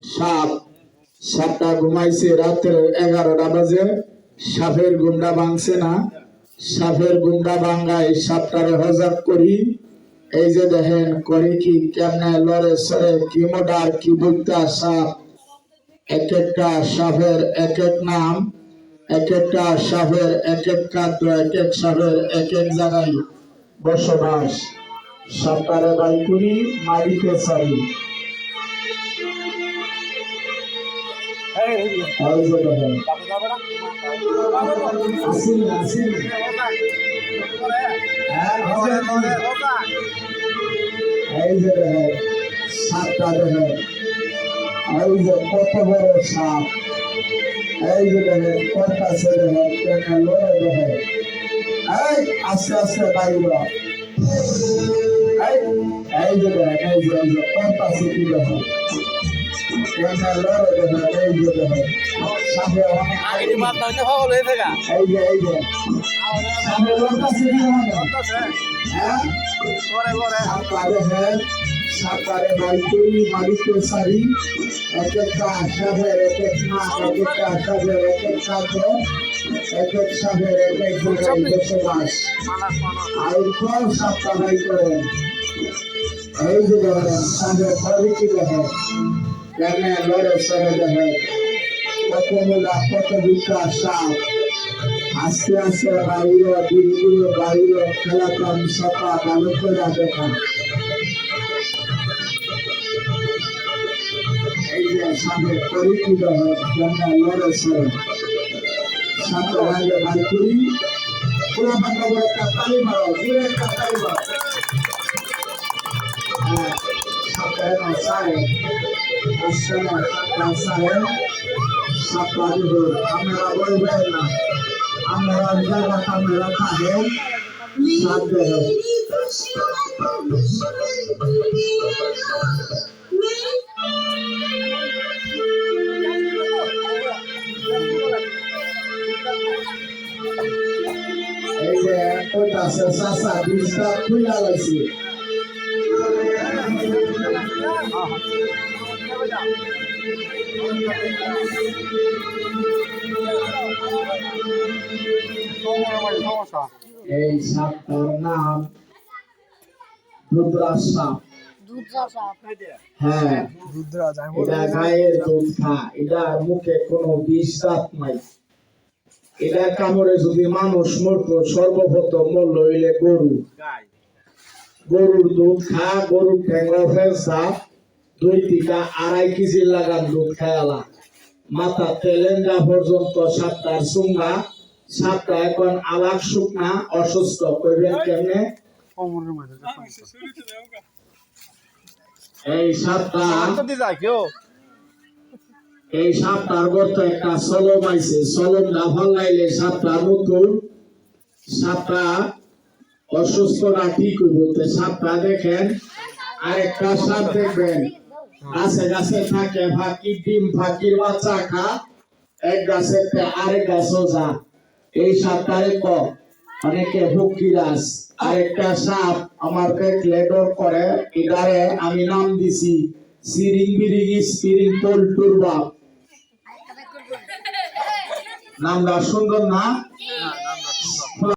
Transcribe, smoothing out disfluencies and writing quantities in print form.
সাপ সাপটা ঘুমাইছে রাত্রে 11টা বাজে, সাপের ঘুমটা ভাঙছে না। সাপের ঘুমটা ভাঙ্গায় সাপটারে হজব করি। এই যে দেখেন করি কি কেমনে লড়ে সরে কি মোডার কি বুঝতা সাপ। এক একটা সাপের এক এক নাম, এক একটা সাপের এক এক খাদ্য, এক এক সাপের এক এক জায়গায় বসবাস। সাপটারে বাই করি মারিতে চাই। এই যে দেখেন আসিল আসিল এই যে দেখেন সাপটা দেখেন, এই যে কত বড় সাপ। এই যে দেখেন করতেছে দেখেন কেন লড়ে দেখেন। এই আস্তে আস্তে বাইরে এই যে দেখেন এই যে করতেছে কি দেখেন কেন লড়ে দেখেন। এই যে দেখেন সাপে অনেক এই যে সাপে লড়তেছে কি দেখেন। হ্যাঁ সাপটা দেখেন সাপটারে বাই করি মারিতে সারি। এক একটা সাপের এক এক নাম, এক একটা সাপের এক এক খাদ্য, এক এক সাপের এক এক জায়গায় বসবাস। আর কোন সাপটা বাই করেন এই যে দেখেন সাপের পরিচয় দেখেন কেমনে লড়ে সরে দেখেন কত মূলা কত বিশাল সাপ। আস্তে আস্তে বাইরে ধীরে ধীরে বাইরে খেলাতাম সাপা ভালো করে দেখেন। এই যে সাপের পরিচয় দেখেন কেমনে লড়ে সরে। সাপের আগে বাই করি পুরো বাংলা বলে একটা তালি মারো, জোরে একটা তালি মারো। হ্যাঁ সাপের সারে আসছে না সাপটা সারে সাপটা দিব আমরা বলবেন না আমরা জায়গা আমরা থাকেন সাপ দেখেন। এই যে কইতাছে চাচা বিষটা খুইলা লাইছে। এই সাপটার নাম রুদ্রাজ সাপ। হ্যাঁ এটা গায়ের দুধ খা, এটা মুখে কোনো বিষ দাঁত নাই। এটা কামড়ে যদি মানুষ মরতো সর্বপ্রথম মরল হইলে গরু। গরুর দুধ খা, গরুর ঠ্যাংরা ফেলসা 2 থেকে 2.5 কেজি লাগান দুধ খায়ালা মাথা তেলেঙ্গা পর্যন্ত সাপটার চুঙ্গা। সাপটা এখন আলাক শুকনা অসুস্থ করবেন কেমনে। এই সাপটার গর্ত একটা সলম আইছে, সলম না ভাঙাইলে সাপটার মতো সাপটা অসুস্থ না ঠিক হইব। সাপটা দেখেন আরেকটা সাপ দেখবেন গাছে গাছে থাকে ফাঁকি ডিম ফাঁকির বাচ্চা খা, এক গাছে আরেক গাছও যা। এই সাপটারে অনেকে হুকিরাস। আরেকটা সাপ আমার দেখলে ডর করে, এটারে আমি নাম দিছি সিরিং বিরিং স্পিরিং পল্টুর বাপ। নামটা সুন্দর না?